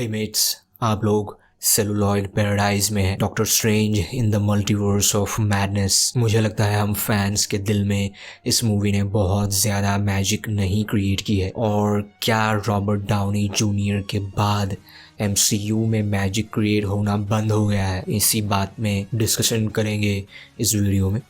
हे mats, आप लोग celluloid paradise में हैं। Doctor strange in the multiverse of madness. मुझे लगता है हम फैंस के दिल में इस मूवी ने बहुत ज़्यादा मैजिक नहीं क्रिएट की है। और क्या रॉबर्ट डाउनी जूनियर के बाद MCU में मैजिक क्रिएट होना बंद हो गया है? इसी बात में डिस्कशन करेंगे इस वीडियो में।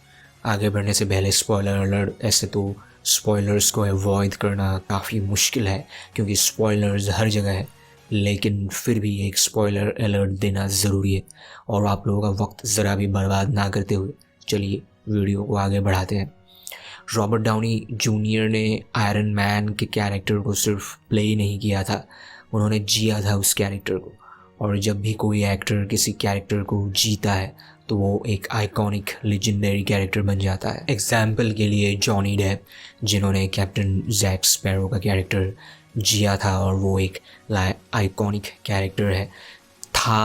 आगे बढ़ने से पहले स्पॉइलर अलर्ट। ऐसे तो स्पॉयलर्स को अवॉइड करना काफ़ी मुश्किल है क्योंकि स्पॉयलर्स हर जगह है, लेकिन फिर भी एक स्पॉइलर अलर्ट देना ज़रूरी है। और आप लोगों का वक्त ज़रा भी बर्बाद ना करते हुए चलिए वीडियो को आगे बढ़ाते हैं। रॉबर्ट डाउनी जूनियर ने आयरन मैन के कैरेक्टर को सिर्फ प्ले ही नहीं किया था, उन्होंने जिया था उस कैरेक्टर को। और जब भी कोई एक्टर किसी कैरेक्टर को जीता है तो वो एक आइकॉनिक लेजेंडरी कैरेक्टर बन जाता है। एग्जाम्पल के लिए जॉनी डेप, जिन्होंने कैप्टन जैक स्पैरो का कैरेक्टर जिया था, और वो एक आइकॉनिक कैरेक्टर है।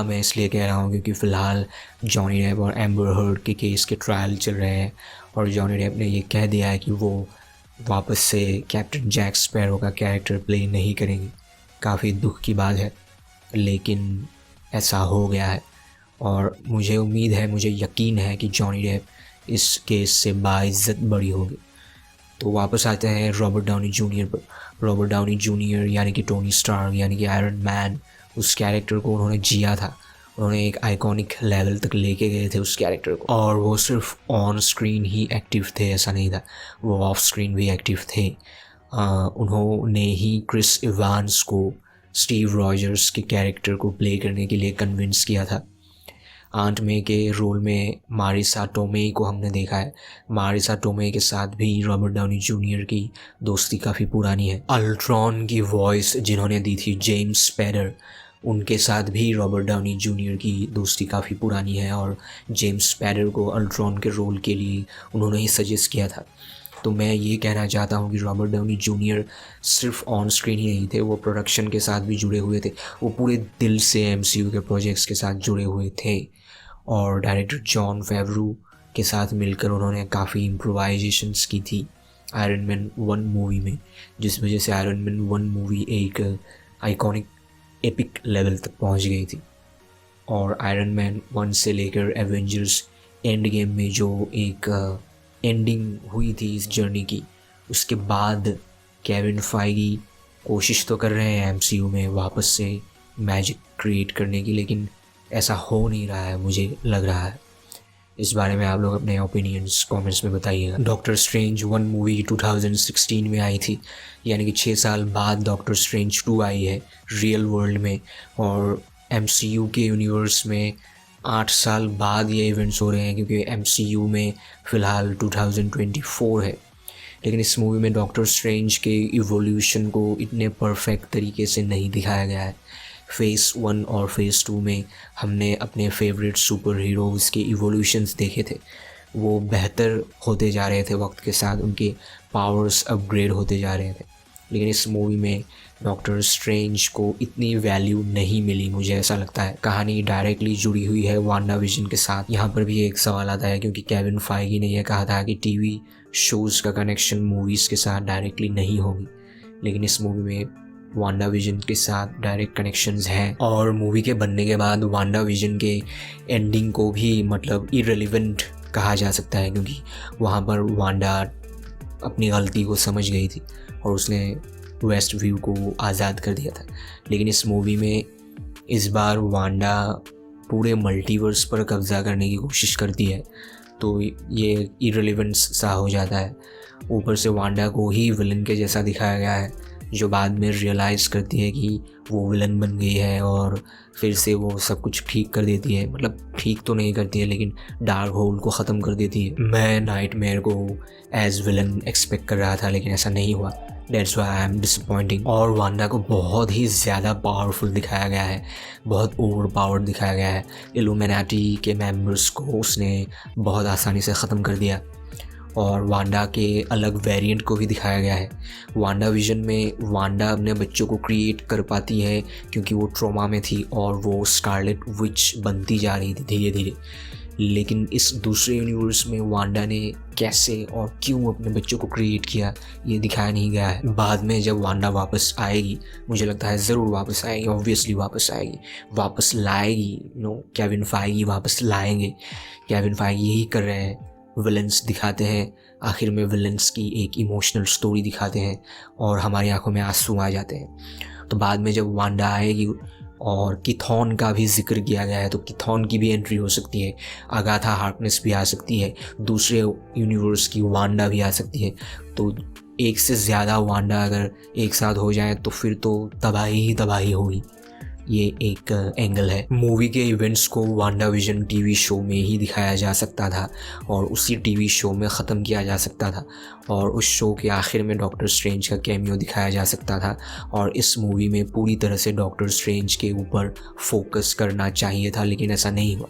मैं इसलिए कह रहा हूँ क्योंकि फ़िलहाल जॉनी डेप और एम्बर हर्ड के केस के ट्रायल चल रहे हैं और जॉनी डेप ने ये कह दिया है कि वो वापस से कैप्टन जैक स्पैरो का कैरेक्टर प्ले नहीं करेंगे। काफ़ी दुख की बात है, लेकिन ऐसा हो गया है और मुझे उम्मीद है, मुझे यकीन है कि जॉनी डेप इस केस से बाइज़्ज़त बरी होगी। तो वापस आते हैं रॉबर्ट डाउनी जूनियर पर। रॉबर्ट डाउनी जूनियर यानी कि टोनी स्टार्क यानी कि आयरन मैन, उस कैरेक्टर को उन्होंने जिया था, उन्होंने एक आइकॉनिक लेवल तक लेके गए थे उस कैरेक्टर को। और वो सिर्फ ऑन स्क्रीन ही एक्टिव थे ऐसा नहीं था, वो ऑफ स्क्रीन भी एक्टिव थे। उन्होंने ही क्रिस इवांस को स्टीव रॉजर्स के कैरेक्टर को प्ले करने के लिए कन्विंस किया था। आंट मे के रोल में मारिसा टोमे को हमने देखा है। मारिसा टोमे के साथ भी रॉबर्ट डाउनी जूनियर की दोस्ती काफ़ी पुरानी है। अल्ट्रॉन की वॉइस जिन्होंने दी थी जेम्स स्पैडर, उनके साथ भी रॉबर्ट डाउनी जूनियर की दोस्ती काफ़ी पुरानी है और जेम्स स्पैडर को अल्ट्रॉन के रोल के लिए उन्होंने ही सजेस्ट किया था। तो मैं ये कहना चाहता हूँ कि रॉबर्ट डाउनी जूनियर सिर्फ ऑन स्क्रीन ही नहीं थे, वो प्रोडक्शन के साथ भी जुड़े हुए थे, वो पूरे दिल से MCU के प्रोजेक्ट्स के साथ जुड़े हुए थे। और डायरेक्टर जॉन फेवरू के साथ मिलकर उन्होंने काफ़ी इम्प्रोवाइजेशंस की थी आयरन मैन 1 मूवी में, जिस वजह से आयरन मैन 1 मूवी एक आइकॉनिक एपिक लेवल तक पहुंच गई थी। और आयरन मैन 1 से लेकर एवेंजर्स एंड गेम में जो एक एंडिंग हुई थी इस जर्नी की, उसके बाद केविन फाइगी कोशिश तो कर रहे हैं MCU में वापस से मैजिक क्रिएट करने की, लेकिन ऐसा हो नहीं रहा है, मुझे लग रहा है। इस बारे में आप लोग अपने ओपिनियंस कमेंट्स में बताइएगा। डॉक्टर स्ट्रेंज 1 मूवी 2016 में आई थी, यानी कि 6 साल बाद डॉक्टर स्ट्रेंज 2 आई है रियल वर्ल्ड में, और MCU के यूनिवर्स में 8 साल बाद ये इवेंट्स हो रहे हैं क्योंकि MCU में फ़िलहाल 2024 है। लेकिन इस मूवी में डॉक्टर स्ट्रेंज के इवोल्यूशन को इतने परफेक्ट तरीके से नहीं दिखाया गया है। फेज़ 1 और फेज़ 2 में हमने अपने फेवरेट सुपर हीरोज़ के इवोल्यूशंस देखे थे, वो बेहतर होते जा रहे थे वक्त के साथ, उनके पावर्स अपग्रेड होते जा रहे थे। लेकिन इस मूवी में डॉक्टर स्ट्रेंज को इतनी वैल्यू नहीं मिली, मुझे ऐसा लगता है। कहानी डायरेक्टली जुड़ी हुई है वांडा विजन के साथ। यहाँ पर भी एक सवाल आता है क्योंकि केविन फाइगी ने यह कहा था कि TV शोज़ का कनेक्शन मूवीज़ के साथ डायरेक्टली नहीं होगी, लेकिन इस मूवी में वांडा विजन के साथ डायरेक्ट कनेक्शंस हैं। और मूवी के बनने के बाद वांडा विजन के एंडिंग को भी मतलब इररिलेवेंट कहा जा सकता है, क्योंकि वहाँ पर वांडा अपनी गलती को समझ गई थी और उसने वेस्ट व्यू को आज़ाद कर दिया था। लेकिन इस मूवी में इस बार वांडा पूरे मल्टीवर्स पर कब्ज़ा करने की कोशिश करती है, तो ये इररिलेवेंस सा हो जाता है। ऊपर से वांडा को ही विलन के जैसा दिखाया गया है, जो बाद में रियलाइज़ करती है कि वो विलन बन गई है और फिर से वो सब कुछ ठीक कर देती है। मतलब ठीक तो नहीं करती है, लेकिन डार्क होल को ख़त्म कर देती है। मैं नाइटमेयर को एज विलन एक्सपेक्ट कर रहा था, लेकिन ऐसा नहीं हुआ। That's why I am disappointing. और वांडा को बहुत ही ज़्यादा पावरफुल दिखाया गया है, बहुत ओवर पावर्ड दिखाया गया है। इल्यूमिनाटी के मेंबर्स को उसने बहुत आसानी से ख़त्म कर दिया और वांडा के अलग वेरिएंट को भी दिखाया गया है। वांडा विजन में वांडा अपने बच्चों को क्रिएट कर पाती है क्योंकि वो ट्रॉमा में थी और वो स्कारलेट विच बनती जा रही थी धीरे धीरे। लेकिन इस दूसरे यूनिवर्स में वांडा ने कैसे और क्यों अपने बच्चों को क्रिएट किया ये दिखाया नहीं गया है। बाद में जब वांडा वापस आएगी, मुझे लगता है ज़रूर वापस आएगी, ऑब्वियसली वापस आएगी, वापस लाएगी, केविन फाइगी वापस लाएंगे। केविन फाइगी यही कर रहे हैं, विलन्स दिखाते हैं, आखिर में विलन्स की एक इमोशनल स्टोरी दिखाते हैं और हमारी आंखों में आंसू आ जाते हैं। तो बाद में जब वांडा आएगी और किथॉन का भी जिक्र किया गया है, तो किथॉन की भी एंट्री हो सकती है, अगाथा हार्कनेस भी आ सकती है, दूसरे यूनिवर्स की वांडा भी आ सकती है। तो एक से ज़्यादा वांडा अगर एक साथ हो जाए तो फिर तो तबाही ही तबाही होगी। ये एक एंगल है। मूवी के इवेंट्स को वांडा विजन टीवी शो में ही दिखाया जा सकता था और उसी टीवी शो में ख़त्म किया जा सकता था और उस शो के आखिर में डॉक्टर स्ट्रेंज का कैमियो दिखाया जा सकता था और इस मूवी में पूरी तरह से डॉक्टर स्ट्रेंज के ऊपर फोकस करना चाहिए था, लेकिन ऐसा नहीं हुआ।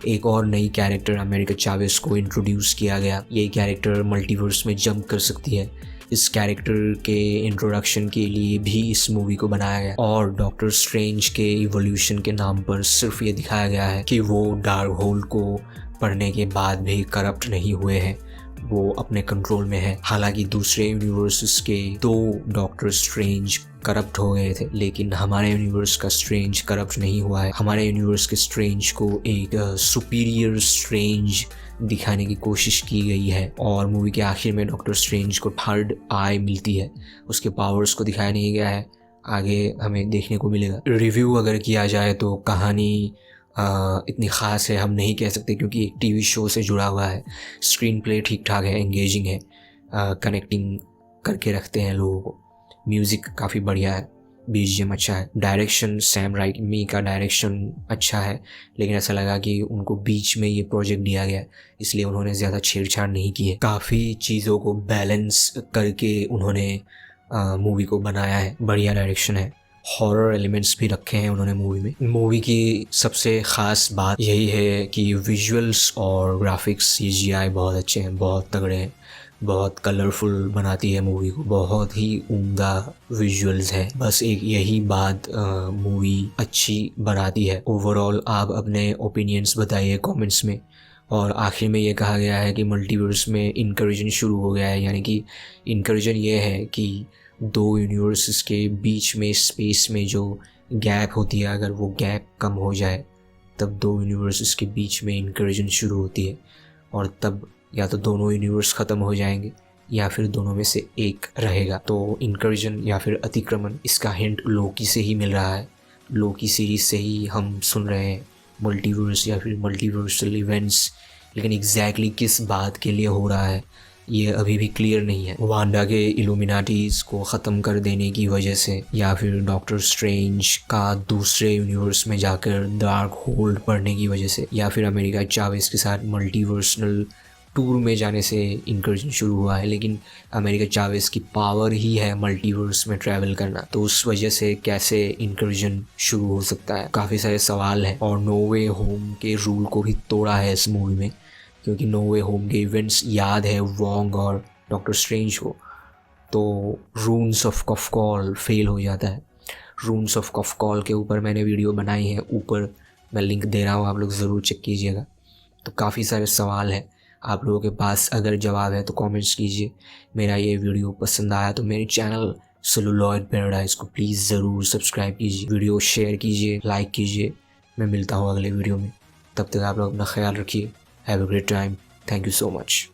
एक और नई कैरेक्टर अमेरिका चावेस को इंट्रोड्यूस किया गया। ये कैरेक्टर मल्टीवर्स में जंप कर सकती है। इस कैरेक्टर के इंट्रोडक्शन के लिए भी इस मूवी को बनाया गया और डॉक्टर स्ट्रेंज के इवोल्यूशन के नाम पर सिर्फ ये दिखाया गया है कि वो डार्क होल को पढ़ने के बाद भी करप्ट नहीं हुए हैं, वो अपने कंट्रोल में है। हालांकि दूसरे यूनिवर्सेस के 2 डॉक्टर स्ट्रेंज करप्ट हो गए थे, लेकिन हमारे यूनिवर्स का स्ट्रेंज करप्ट नहीं हुआ है। हमारे यूनिवर्स के स्ट्रेंज को एक सुपीरियर स्ट्रेंज दिखाने की कोशिश की गई है और मूवी के आखिर में डॉक्टर स्ट्रेंज को 3rd आई मिलती है। उसके पावर्स को दिखाया नहीं गया है, आगे हमें देखने को मिलेगा। रिव्यू अगर किया जाए तो कहानी इतनी ख़ास है हम नहीं कह सकते, क्योंकि एक टीवी शो से जुड़ा हुआ है। स्क्रीन प्ले ठीक ठाक है, एंगेजिंग है, कनेक्टिंग करके रखते हैं लोगों को। म्यूज़िक काफ़ी बढ़िया है, बीजीएम अच्छा है, डायरेक्शन सैम राइमी का डायरेक्शन अच्छा है, लेकिन ऐसा लगा कि उनको बीच में ये प्रोजेक्ट दिया गया इसलिए उन्होंने ज़्यादा छेड़छाड़ नहीं की है। काफ़ी चीज़ों को बैलेंस करके उन्होंने मूवी को बनाया है। बढ़िया डायरेक्शन है, हॉरर एलिमेंट्स भी रखे हैं उन्होंने मूवी में। मूवी की सबसे ख़ास बात यही है कि विजुअल्स और ग्राफिक्स CGI बहुत अच्छे हैं, बहुत तगड़े हैं, बहुत कलरफुल बनाती है मूवी को, बहुत ही उम्दा विजुअल्स है। बस एक यही बात मूवी अच्छी बनाती है। ओवरऑल आप अपने ओपिनियंस बताइए कमेंट्स में। और आखिर में ये कहा गया है कि मल्टीवर्स में इनकर्जन शुरू हो गया है, यानी कि इनकर्जन ये है कि 2 यूनिवर्सेस के बीच में स्पेस में जो गैप होती है, अगर वो गैप कम हो जाए तब 2 यूनिवर्सेस के बीच में इनकर्जन शुरू होती है और तब या तो दोनों यूनिवर्स ख़त्म हो जाएंगे या फिर दोनों में से एक रहेगा। तो इनकर्जन या फिर अतिक्रमण, इसका हिंट लोकी से ही मिल रहा है। लोकी सीरीज से ही हम सुन रहे हैं मल्टीवर्स या फिर मल्टीवर्सल इवेंट्स, लेकिन एग्जैक्टली किस बात के लिए हो रहा है ये अभी भी क्लियर नहीं है। वांडा के इल्यूमिनाटीज़ को ख़त्म कर देने की वजह से, या फिर डॉक्टर स्ट्रेंज का दूसरे यूनिवर्स में जाकर डार्क होल पढ़ने की वजह से, या फिर अमेरिका चावेस के साथ मल्टीवर्सनल टूर में जाने से इनकर्जन शुरू हुआ है। लेकिन अमेरिका चावेस की पावर ही है मल्टीवर्स में ट्रैवल करना, तो उस वजह से कैसे इनकर्जन शुरू हो सकता है, काफ़ी सारे सवाल हैं। और नो वे होम के रूल को भी तोड़ा है इस मूवी में, क्योंकि नो वे होम के इवेंट्स याद है वोंग और डॉक्टर स्ट्रेंज को, तो रून्स ऑफ कफकॉल फेल हो जाता है। रून्स ऑफ कफकॉल के ऊपर मैंने वीडियो बनाई है, ऊपर मैं लिंक दे रहा हूँ, आप लोग ज़रूर चेक कीजिएगा। तो काफ़ी सारे सवाल हैं, आप लोगों के पास अगर जवाब है तो कमेंट्स कीजिए। मेरा ये वीडियो पसंद आया तो मेरे चैनल सेलुलॉइड पैराडाइज को प्लीज़ ज़रूर सब्सक्राइब कीजिए, वीडियो शेयर कीजिए, लाइक कीजिए। मैं मिलता हूँ अगले वीडियो में, तब तक आप लोग अपना ख्याल रखिए। Have a great time, thank you so much.